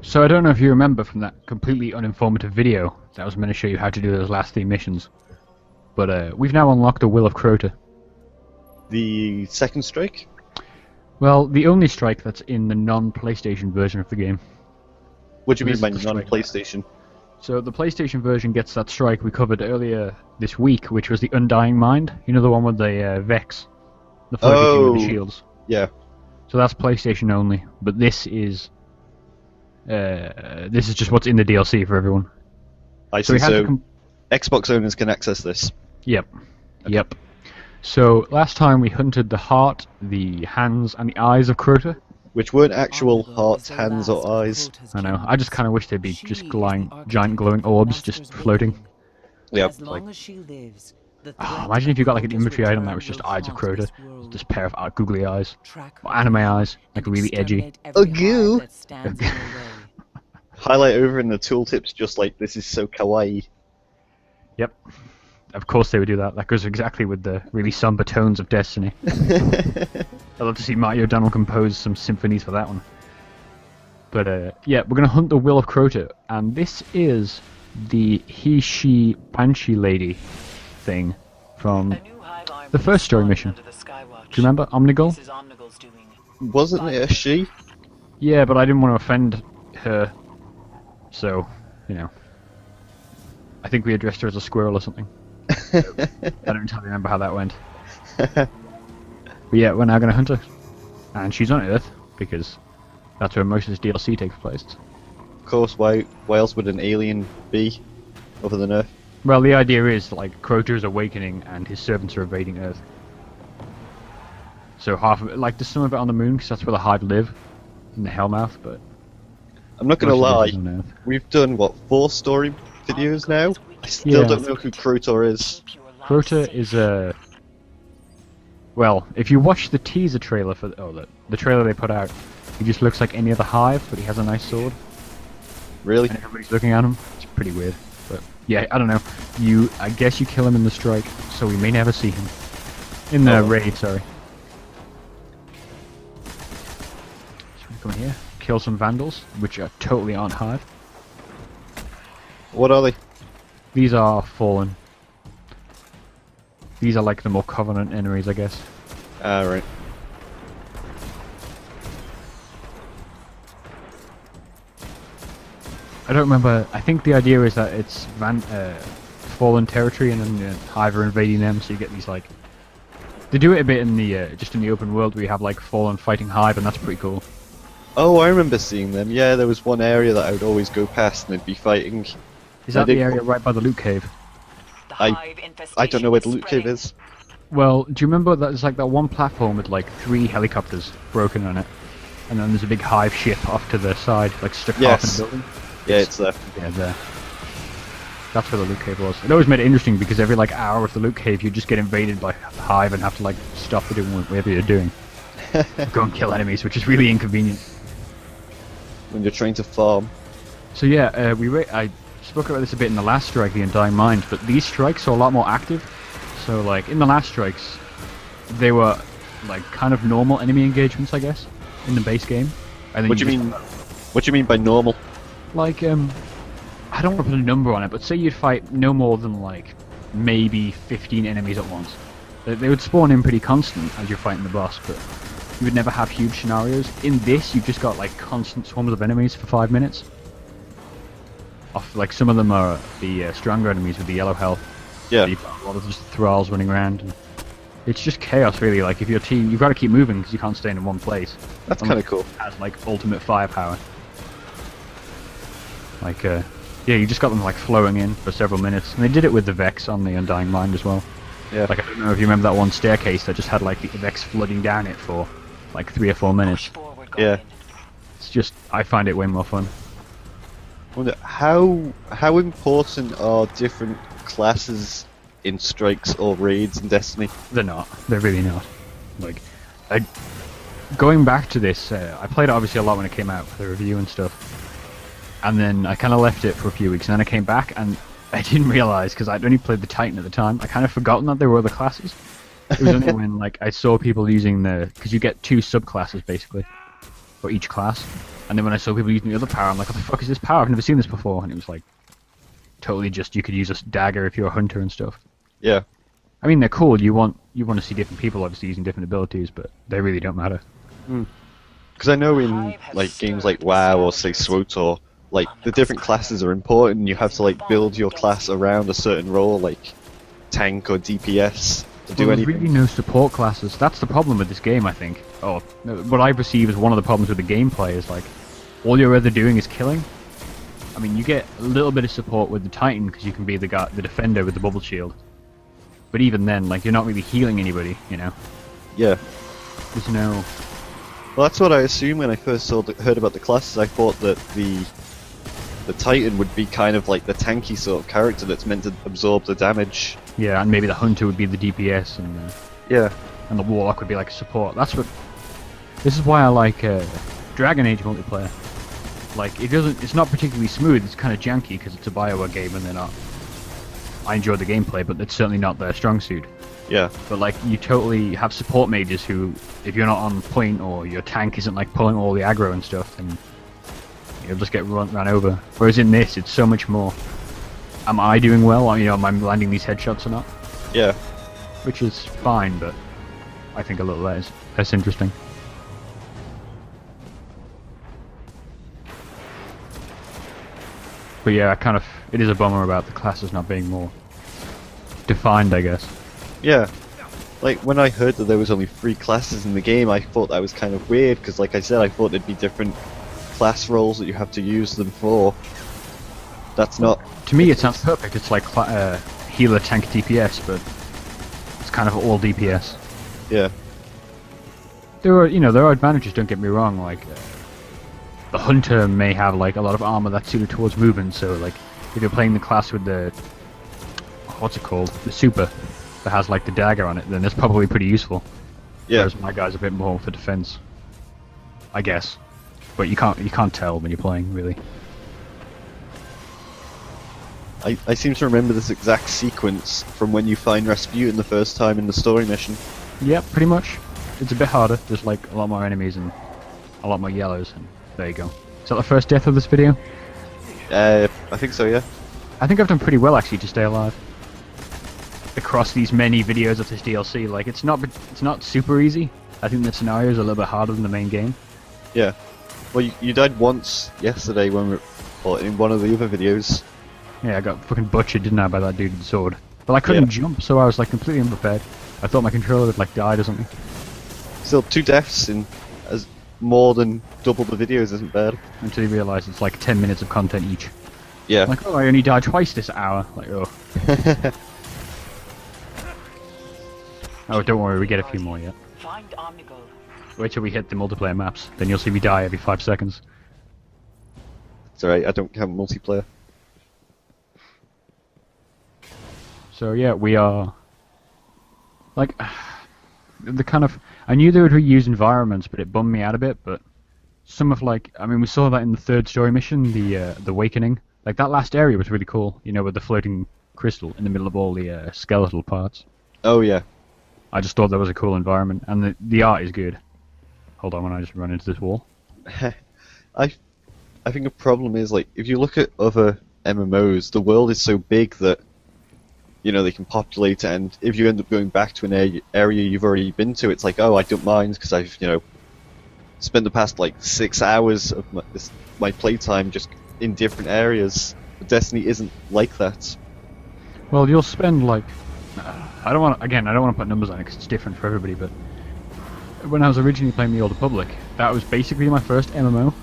So I don't know if you remember from that completely uninformative video that was meant to show you how to do those last 3 missions, but we've now unlocked the Will of Crota. The second strike? Well, the only strike that's in the non-PlayStation version of the game. What do you This mean by is the strike. non-PlayStation? So the PlayStation version gets that strike we covered earlier this week, which was the Undying Mind. You know, the one with the Vex, the floating thing with the shields. Yeah. So that's PlayStation only, but this is just what's in the DLC for everyone. I So see. we had to So Xbox owners can access this. Yep. Yep. So last time we hunted the heart, the hands, and the eyes of Crota. Which weren't actual hearts, hands, or eyes. I know. I just kind of wish they'd be just giant glowing orbs just floating. Yeah. Imagine if you got like an inventory item that was just eyes of Crota, just a pair of googly eyes, or anime eyes, like really edgy. Goo. Highlight over in the tooltips just like, this is so kawaii. Yep. Of course they would do that. That goes exactly with the really somber tones of Destiny. I'd love to see Marty O'Donnell compose some symphonies for that one. But yeah, we're going to hunt the Will of Crota, and this is the he-she banshee lady thing from the first story mission. Do you remember Omnigul? Wasn't it a she? Yeah, but I didn't want to offend her, so, you know. I think we addressed her as a squirrel or something. I don't entirely remember how that went. But yeah, we're now going to hunt her. And she's on Earth, because that's where most of this DLC takes place. Of course, why else would an alien be, other than Earth? Well, the idea is, like, Crota is awakening and his servants are invading Earth. So half of it, like, there's some of it on the moon, because that's where the Hive live, in the Hellmouth, but... I'm not gonna lie, on Earth. we've done, what, 4 story videos now? I still Yeah. don't know who Crota is. Crota is a... Well, if you watch the teaser trailer for... the trailer they put out, he just looks like any other Hive, but he has a nice sword. Really? And everybody's looking at him. It's pretty weird. But yeah, I don't know. I guess you kill him in the strike, so we may never see him. In the raid, sorry. So we come in here, kill some vandals, which are totally aren't Hive. What are they? These are fallen. These are like the more Covenant enemies, I guess. Ah, right. I don't remember. I think the idea is that it's fallen territory, and then Hive are invading them. So you get these like. They do it a bit in the just in the open world where you have like fallen fighting Hive, and that's pretty cool. Oh, I remember seeing them. Yeah, there was one area that I would always go past and they'd be fighting. Is that the area right by the loot cave? I don't know where the loot cave is. Well, do you remember that there's like that one platform with like 3 helicopters broken on it, and then there's a big Hive ship off to the side, like stuck half in the building? Yeah, it's there. Yeah, there. That's where the loot cave was. It always made it interesting because every like hour of the loot cave you just get invaded by Hive and have to like stop doing whatever you're doing. Go and kill enemies, which is really inconvenient. When you're trying to farm. So yeah, I spoke about this a bit in the last strike, the Undying Mind, but these strikes are a lot more active. So like in the last strikes, they were like kind of normal enemy engagements, I guess, in the base game. And then What do you mean? What do you mean by normal? Like I don't want to put a number on it, but say you'd fight no more than like maybe 15 enemies at once. They would spawn in pretty constant as you're fighting the boss, but you would never have huge scenarios. In this, you've just got like constant swarms of enemies for 5 minutes. Like some of them are the stronger enemies with the yellow health. Yeah. So you've got a lot of just thralls running around. And it's just chaos, really. Like if your team, you've got to keep moving because you can't stay in one place. That's kind of cool. It has like ultimate firepower. Like yeah, you just got them like flowing in for several minutes, and they did it with the Vex on the Undying Mind as well. Yeah. Like I don't know if you remember that one staircase that just had like the Vex flooding down it for like 3 or 4 minutes. Yeah. It's just, I find it way more fun. I wonder how important are different classes in strikes or raids in Destiny? They're not. They're really not. Like, going back to this, I played it obviously a lot when it came out for the review and stuff. And then I kind of left it for a few weeks, and then I came back and I didn't realize, because I'd only played the Titan at the time, I kind of forgotten that there were other classes. It was only when like I saw people using because you get 2 subclasses basically for each class. And then when I saw people using the other power, I'm like, what the fuck is this power? I've never seen this before. And it was like, totally just, you could use a dagger if you're a hunter and stuff. Yeah. I mean, they're cool. You want to see different people obviously using different abilities, but they really don't matter. Because I know in like games like WoW or say SWTOR, like the different classes are important. And you have to like build your class around a certain role, like tank or DPS to do There's anything. really no support classes. That's the problem with this game, I think. Oh, what I perceive as one of the problems with the gameplay is like, all you're ever doing is killing. I mean, you get a little bit of support with the Titan because you can be the defender with the bubble shield. But even then, like, you're not really healing anybody, you know? Yeah. There's no... Well, that's what I assumed when I first heard about the classes. I thought that the Titan would be kind of like the tanky sort of character that's meant to absorb the damage. Yeah, and maybe the Hunter would be the DPS, and Yeah. the Warlock would be like a support. That's what... This is why I like Dragon Age multiplayer. Like, it's not particularly smooth, it's kind of janky because it's a BioWare game and they're not... I enjoy the gameplay, but it's certainly not their strong suit. Yeah. But like, you totally have support mages who, if you're not on point or your tank isn't like pulling all the aggro and stuff, then you'll just get run over. Whereas in this, it's so much more, am I doing well? You know, am I landing these headshots or not? Yeah. Which is fine, but I think a little less interesting. But yeah, it is a bummer about the classes not being more defined, I guess. Yeah. Like, when I heard that there was only 3 classes in the game, I thought that was kind of weird, because like I said, I thought there'd be different class roles that you have to use them for. That's not... To me, it sounds perfect. It's like healer, tank, DPS, but it's kind of all DPS. Yeah. There are advantages, don't get me wrong, like... the Hunter may have like a lot of armor that's suited towards movement, so like if you're playing the class with the what's it called, the super that has like the dagger on it, then it's probably pretty useful. Yeah. Whereas my guy's a bit more for defense, I guess. But you can't tell when you're playing, really. I seem to remember this exact sequence from when you find Rasputin the first time in the story mission. Yeah, pretty much. It's a bit harder. There's like a lot more enemies and a lot more yellows. And there you go. Is that the first death of this video? I think so, yeah. I think I've done pretty well actually to stay alive. Across these many videos of this DLC, like it's not super easy. I think the scenario is a little bit harder than the main game. Yeah. Well, you died once yesterday in one of the other videos. Yeah, I got fucking butchered, didn't I, by that dude with the sword. But I couldn't jump, so I was like completely unprepared. I thought my controller had like died or something. Still, 2 deaths in as more than double the videos isn't bad. Until you realise it's like 10 minutes of content each. Yeah. Like, oh, I only died twice this hour. Like, oh. Oh, don't worry, we get a few more yet. Find Omnigul. Wait till we hit the multiplayer maps, then you'll see me die every 5 seconds. It's alright, I don't have multiplayer. So yeah, we are... Like, the kind of... I knew they would reuse environments, but it bummed me out a bit, but... Some of like... I mean, we saw that in the 3rd story mission, the Awakening. Like, that last area was really cool, you know, with the floating crystal in the middle of all the skeletal parts. Oh, yeah. I just thought that was a cool environment, and the art is good. Hold on when I just run into this wall. I think the problem is, like, if you look at other MMOs, the world is so big that, you know, they can populate it, and if you end up going back to an area you've already been to, it's like, oh, I don't mind, because I've, you know, spent the past, like, 6 hours of my playtime just in different areas. But Destiny isn't like that. Well, you'll spend, like... I don't want to put numbers on it, because it's different for everybody, but... When I was originally playing the Old Republic, that was basically my first MMO.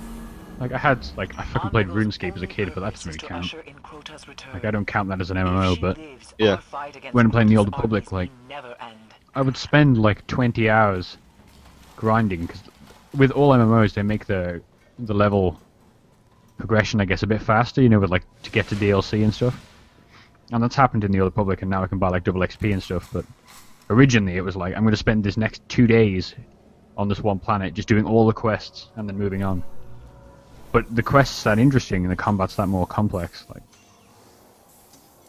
Like, I fucking played RuneScape as a kid, but that doesn't really count. Like, I don't count that as an MMO, but... Yeah. When playing the Old Republic, like... I would spend, like, 20 hours grinding, because with all MMOs, they make the level progression, I guess, a bit faster, you know, with, like, to get to DLC and stuff. And that's happened in the Old Republic, and now I can buy, like, double XP and stuff, but... Originally, it was like, I'm going to spend this next 2 days on this one planet, just doing all the quests, and then moving on. But the quests that interesting, and the combat's that more complex, like...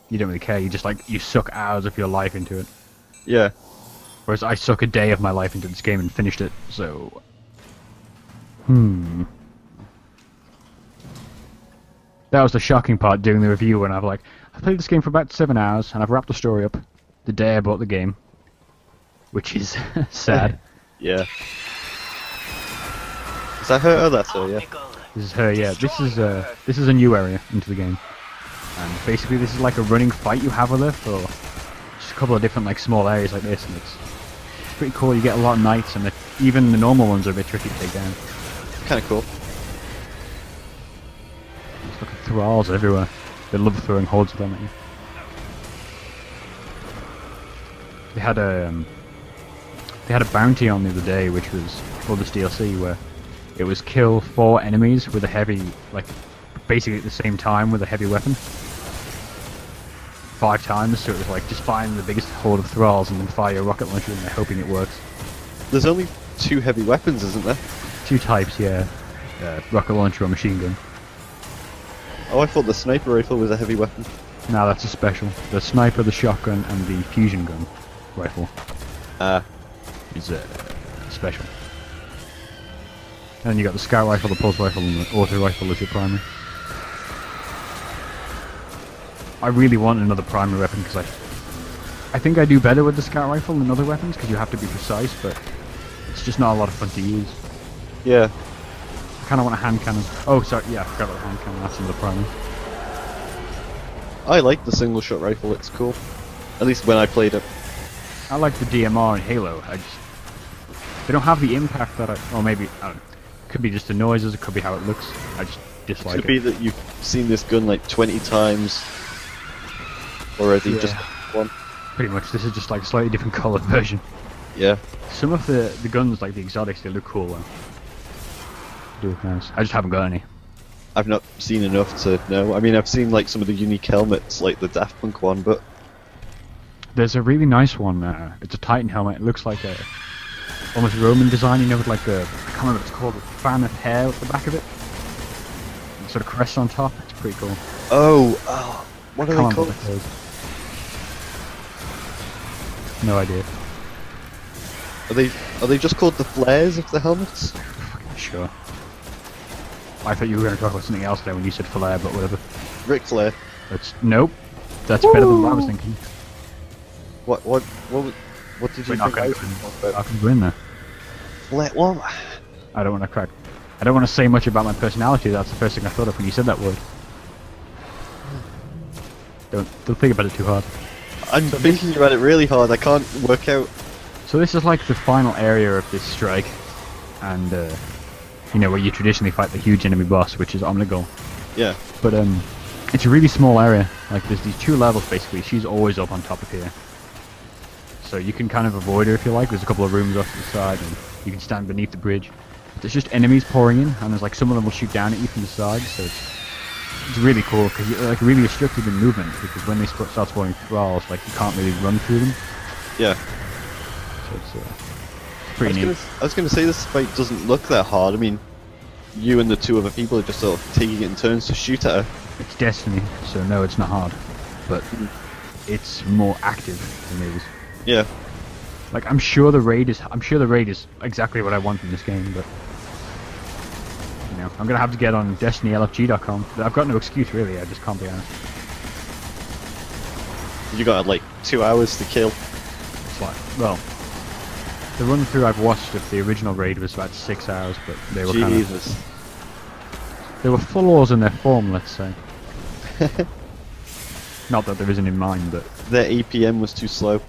You don't really care, you just, like, you suck hours of your life into it. Yeah. Whereas I suck a day of my life into this game and finished it, so... That was the shocking part doing the review when I've played this game for about 7 hours and I've wrapped the story up the day I bought the game, which is sad. Yeah. Is that her? Oh, that's her. Yeah. This is her. Yeah. This is a new area into the game, and basically this is like a running fight you have with her for just a couple of different like small areas like this, and it's pretty cool. You get a lot of knights, and even the normal ones are a bit tricky to take down. Kind of cool. There's fucking thralls everywhere. They love throwing hordes of them at you. They had a bounty on the other day, which was for this DLC, where it was kill 4 enemies with a heavy, like, basically at the same time with a heavy weapon. 5 times, so it was like just find the biggest horde of thralls and then fire a rocket launcher and they're hoping it works. There's only 2 heavy weapons, isn't there? 2 types, yeah. Rocket launcher or machine gun. Oh, I thought the sniper rifle was a heavy weapon. No, that's a special. The sniper, the shotgun, and the fusion gun rifle is special. And then you got the scout rifle, the pulse rifle, and the auto rifle as your primary. I really want another primary weapon because I think I do better with the scout rifle than other weapons because you have to be precise, but it's just not a lot of fun to use. Yeah. I kind of want a hand cannon. Oh, sorry, yeah, I forgot about the hand cannon. That's another primary. I like the single shot rifle. It's cool. At least when I played it. I like the DMR in Halo. They don't have the impact that or maybe I don't know. Could be just the noises. It could be how it looks. I just dislike it. Could be that you've seen this gun like 20 times already. Yeah. Just one. Pretty much. This is just like a slightly different colored version. Yeah. Some of the guns, like the exotics, they look cool though. They look nice. I just haven't got any. I've not seen enough to know. I mean, I've seen like some of the unique helmets, like the Daft Punk one, but there's a really nice one. It's a Titan helmet. It looks like a almost Roman design, you know, with like I can't remember what it's called, a fan of hair at the back of it. And sort of crest on top. It's pretty cool. oh, what are they called? No idea. Are they just called the flares of the helmets? Sure. I thought you were going to talk about something else there when you said flare, but whatever. Ric Flair. Nope. That's better than what I was thinking. What did you think I was talking about? I can go in there. Flair, what? I don't want to crack. I don't want to say much about my personality. That's the first thing I thought of when you said that word. Don't think about it too hard. I'm thinking about it really hard. I can't work out. So this is like the final area of this strike, and you know, where you traditionally fight the huge enemy boss, which is Omnigul. Yeah. But it's a really small area. Like there's these 2 levels basically. She's always up on top of here, so you can kind of avoid her if you like. There's a couple of rooms off to the side, and you can stand beneath the bridge. There's just enemies pouring in, and there's like some of them will shoot down at you from the side. So it's really cool because you're like really restricted in movement because when they start spawning thralls, like you can't really run through them. Yeah. So it's pretty neat. I was going to say this fight doesn't look that hard. I mean, you and the 2 other people are just sort of taking it in turns to shoot at her. It's Destiny, so no, it's not hard, but it's more active than it is. Yeah. Like I'm sure the raid is exactly what I want in this game, but you know, I'm gonna have to get on DestinyLFG.com. I've got no excuse really. I just can't be honest. You got like 2 hours to kill. It's like, well, the run through I've watched of the original raid was about 6 hours, but they were Jesus. There were flaws in their form, let's say. Not that there isn't in mine, but Their APM was too slow.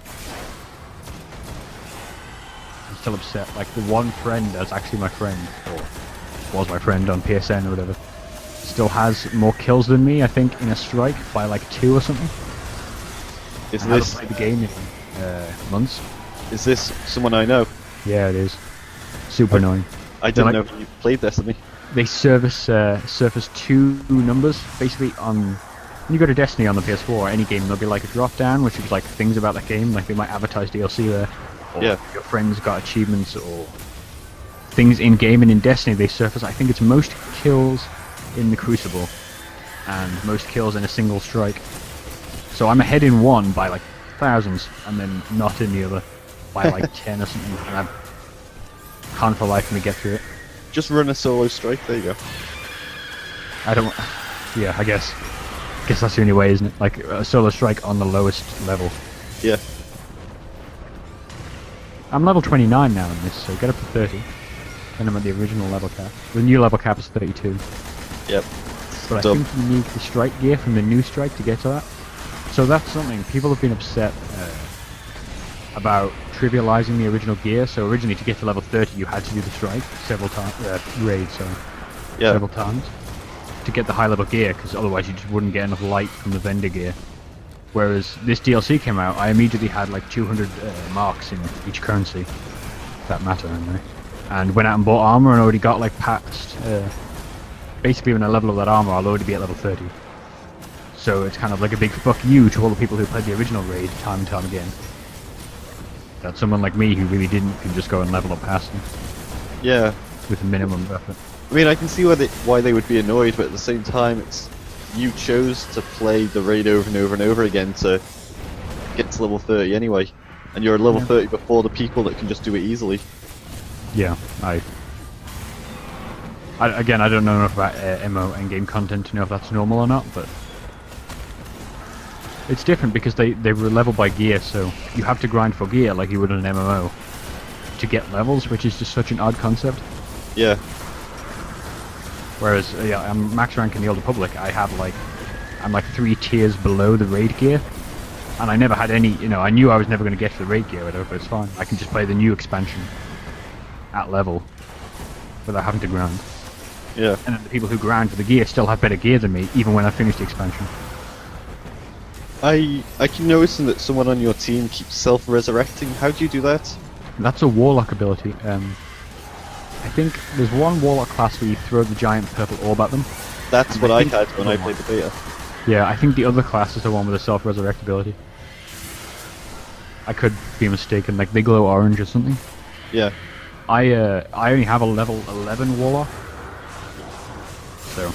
I'm still upset. Like the one friend that's actually my friend, or was my friend on PSN or whatever, still has more kills than me, I think, in a strike by like 2 or something. Is I haven't this played the game in months. Is this someone I know? Yeah, it is. Super annoying. I didn't know you played Destiny. They surface 2 numbers basically on. When you go to Destiny on the PS4 or any game, there'll be like a drop down which is like things about that game, like they might advertise DLC there, or Yeah. your friends got achievements or things in game. And in Destiny they surface, I think it's most kills in the Crucible and most kills in a single strike. So I'm ahead in one by like thousands, and then not in the other by like 10 or something, and I can't for life of me get through it. Just run a solo strike. There you go. I don't. Yeah, I guess. Guess that's the only way, isn't it? Like a solo strike on the lowest level. Yeah. I'm level 29 now in this, so get up to 30. And I'm at the original level cap. The new level cap is 32. Yep. But I think you need the strike gear from the new strike to get to that. So that's something people have been upset about trivializing the original gear. So originally to get to level 30 you had to do the strike several times, raid, sorry, several times to get the high level gear, because otherwise you just wouldn't get enough light from the vendor gear. Whereas this DLC came out, I immediately had like 200 marks in each currency, if that matter anyway. And went out and bought armor and already got like past, basically when I level up that armor I'll already be at level 30. So it's kind of like a big fuck you to all the people who played the original raid time and time again. That someone like me who really didn't can just go and level up past them. Yeah. With minimum effort. I mean, I can see why they would be annoyed, but at the same time, it's you chose to play the raid over and over and over again to get to level 30 anyway, and you're at level 30 before the people that can just do it easily. Yeah, again, I don't know enough about MO and game content to know if that's normal or not, but it's different because they were leveled by gear, so you have to grind for gear like you would in an MMO to get levels, which is just such an odd concept. Yeah. Whereas, yeah, I'm max rank in the Old Republic. I'm like 3 tiers below the raid gear, and I never had any. You know, I knew I was never going to get to the raid gear, or whatever. But it's fine. I can just play the new expansion at level without having to grind. Yeah. And then the people who grind for the gear still have better gear than me, even when I finish the expansion. I keep noticing that someone on your team keeps self-resurrecting. How do you do that? That's a warlock ability. I think there's one warlock class where you throw the giant purple orb at them. That's what I had when I played the beta. Yeah, I think the other class is the one with the self-resurrect ability. I could be mistaken, like they glow orange or something. Yeah. I only have a level 11 warlock. So,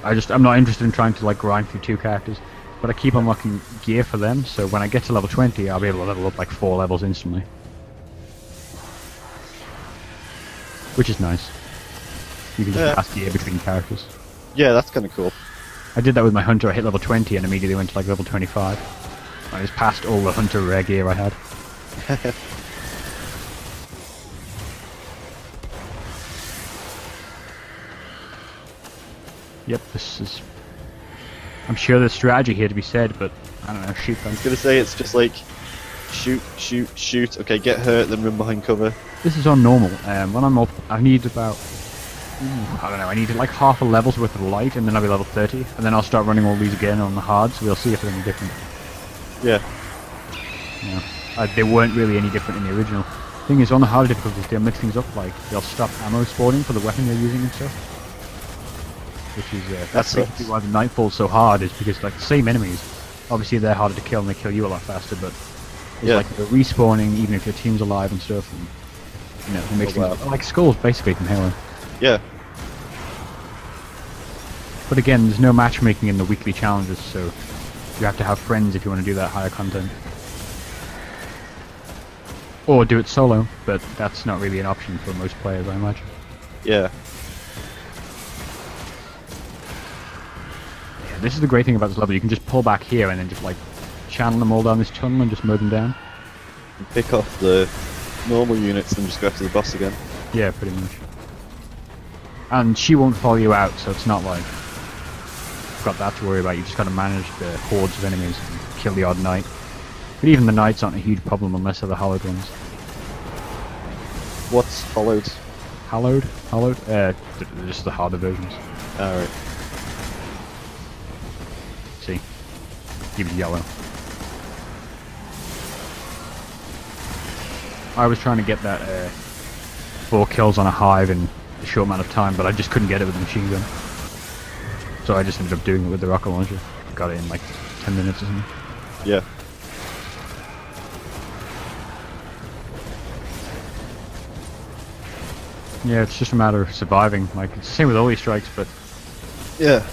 I'm not interested in trying to like grind through 2 characters. But I keep unlocking gear for them, so when I get to level 20 I'll be able to level up like 4 levels instantly. Which is nice. You can just pass gear between characters. Yeah, that's kind of cool. I did that with my hunter. I hit level 20 and immediately went to like level 25. I just passed all the hunter rare gear I had. Yep, this is... I'm sure there's strategy here to be said, but I don't know, shoot them. I was gonna say it's just like shoot, shoot, shoot. Okay, get hurt, then run behind cover. This is on normal. When I'm I need about... I don't know, I need like half a level's worth of light, and then I'll be level 30, and then I'll start running all these again on the hard, so we'll see if they're any different. Yeah. Yeah. They weren't really any different in the original. Thing is, on the harder difficulties, they'll mix things up, like they'll stop ammo spawning for the weapon you're using and stuff. Which is that's basically why the Nightfall's so hard, is because like the same enemies, obviously they're harder to kill and they kill you a lot faster, but it's like they're respawning even if your team's alive and stuff, and you know, it makes things like skulls basically from Halo. Yeah. But again, there's no matchmaking in the weekly challenges, so you have to have friends if you want to do that higher content. Or do it solo, but that's not really an option for most players, I imagine. Yeah. Yeah, this is the great thing about this level. You can just pull back here and then just like channel them all down this tunnel and just mow them down. And pick off the normal units and just go after the boss again. Yeah, pretty much. And she won't follow you out, so it's not like you've got that to worry about. You just got to manage the hordes of enemies and kill the odd knight. But even the knights aren't a huge problem unless they're the hollowed ones. What's hollowed? Hallowed? Hollowed? Just the harder versions. Alright. See? He was yellow. I was trying to get that 4 kills on a hive in a short amount of time, but I just couldn't get it with the machine gun. So I just ended up doing it with the rocket launcher. Got it in like 10 minutes or something. Yeah. Yeah, it's just a matter of surviving. Like, it's the same with all these strikes, but Yeah.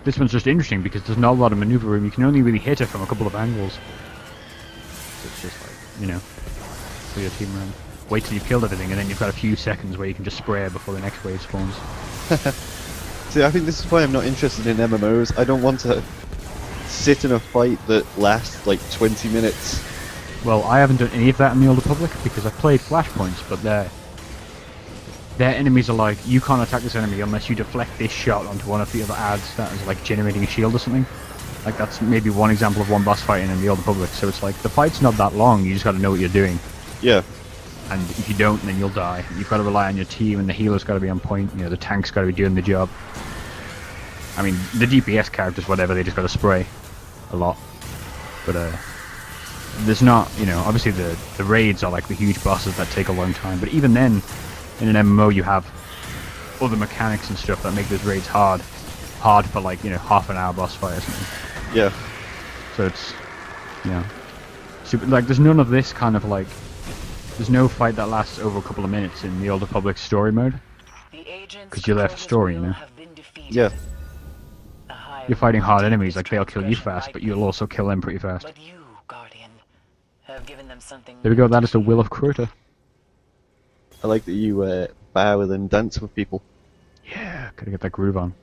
this one's just interesting because there's not a lot of maneuver room. You can only really hit it from a couple of angles. So it's just like, you know, for your team around. Wait till you've killed everything, and then you've got a few seconds where you can just spray it before the next wave spawns. See, I think this is why I'm not interested in MMOs. I don't want to sit in a fight that lasts like 20 minutes. Well, I haven't done any of that in the Old Republic because I've played Flashpoints, but their enemies are like, you can't attack this enemy unless you deflect this shot onto one of the other ads that is like generating a shield or something. Like that's maybe one example of one boss fighting in the Old Republic. So it's like the fight's not that long. You just got to know what you're doing. Yeah. And if you don't, then you'll die. You've got to rely on your team, and the healer's got to be on point. You know, the tank's got to be doing the job. I mean, the DPS characters, whatever, they just got to spray a lot. But there's not, you know, obviously the raids are like the huge bosses that take a long time. But even then, in an MMO, you have other mechanics and stuff that make those raids hard for like, you know, half an hour boss fight or something. Yeah. So it's, you know, super, like there's none of this kind of like. There's no fight that lasts over a couple of minutes in the Old Republic story mode. Because you're there for story, you know? Yeah. You're fighting hard enemies, like they'll kill you fast, but you'll also kill them pretty fast. But you, Guardian, have given them something. There we go, that is the Will of Crota. I like that you bow and then dance with people. Yeah, gotta get that groove on.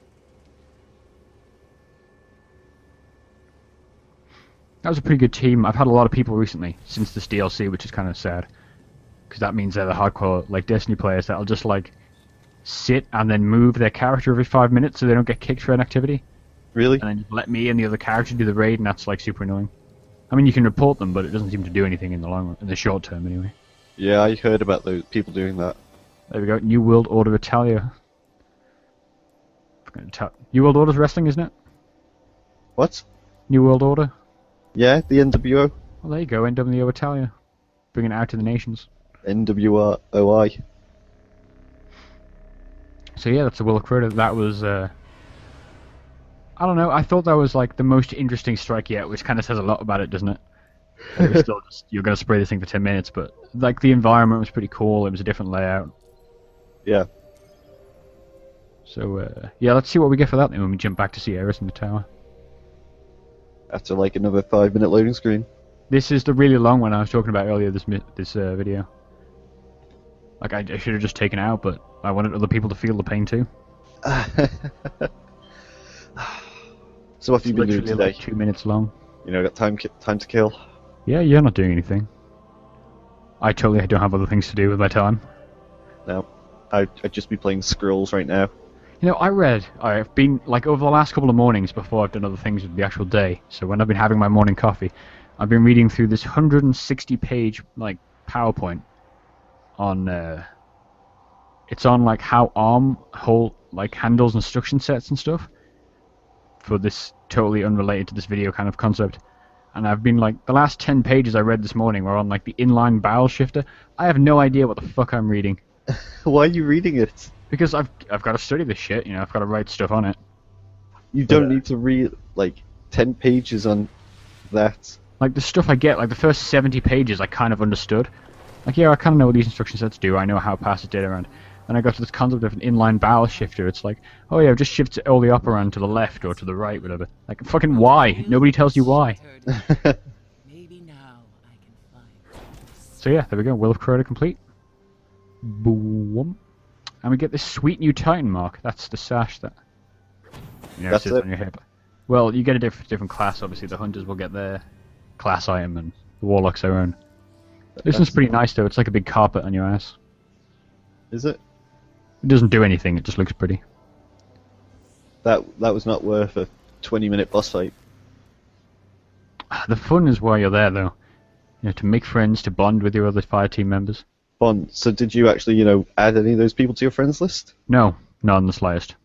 That was a pretty good team. I've had a lot of people recently, since this DLC, which is kind of sad. Because that means they're the hardcore, like, Destiny players that'll just, like, sit and then move their character every 5 minutes so they don't get kicked for an activity. Really? And then let me and the other character do the raid, and that's, like, super annoying. I mean, you can report them, but it doesn't seem to do anything in the long run, in the short term, anyway. Yeah, I heard about those people doing that. There we go, New World Order Italia. New World Order's wrestling, isn't it? What? New World Order? Yeah, the NWO. Well, there you go, NWO Italia. Bringing it out to the nations. NWROI. So yeah, that's the Will of Crota. That was, I don't know, I thought that was like the most interesting strike yet, which kind of says a lot about it, doesn't it? It was still just, you're going to spray this thing for 10 minutes, but like the environment was pretty cool, it was a different layout. Yeah. So, yeah, let's see what we get for that then when we jump back to see Eris in the tower. After like another 5-minute loading screen. This is the really long one I was talking about earlier, this video. Like, I should have just taken it out, but I wanted other people to feel the pain too. So what have you been doing today? Like 2 minutes long. You know, got time to kill. Yeah, you're not doing anything. I totally don't have other things to do with my time. No. I'd just be playing Scrolls right now. You know, I've been, like, over the last couple of mornings before I've done other things with the actual day, so when I've been having my morning coffee, I've been reading through this 160-page, like, PowerPoint on, it's on, like, how ARM handles instruction sets and stuff for this totally unrelated to this video kind of concept. And I've been, like, the last 10 pages I read this morning were on, like, the inline barrel shifter. I have no idea what the fuck I'm reading. Why are you reading it? Because I've got to study this shit, you know, I've got to write stuff on it. You don't need to read, like, 10 pages on that. Like, the stuff I get, like, the first 70 pages I kind of understood. Like, yeah, I kind of know what these instruction sets do, I know how to pass the data around. And I got to this concept of an inline barrel shifter, it's like, oh yeah, just shift all the operand to the left or to the right, whatever. Like, fucking why? Nobody tells you why. Maybe now I can find. So yeah, there we go, Will of Crota complete. Boom. And we get this sweet new Titan mark. That's the sash that, you know, That's sits it. on your hip. Well, you get a different class, obviously. The Hunters will get their class item, and the Warlocks their own. This one's pretty nice, though. It's like a big carpet on your ass. Is it? It doesn't do anything, it just looks pretty. That was not worth a 20-minute boss fight. The fun is why you're there, though. You know, to make friends, to bond with your other fire team members. Fun. So did you actually, you know, add any of those people to your friends list? No, not in the slightest.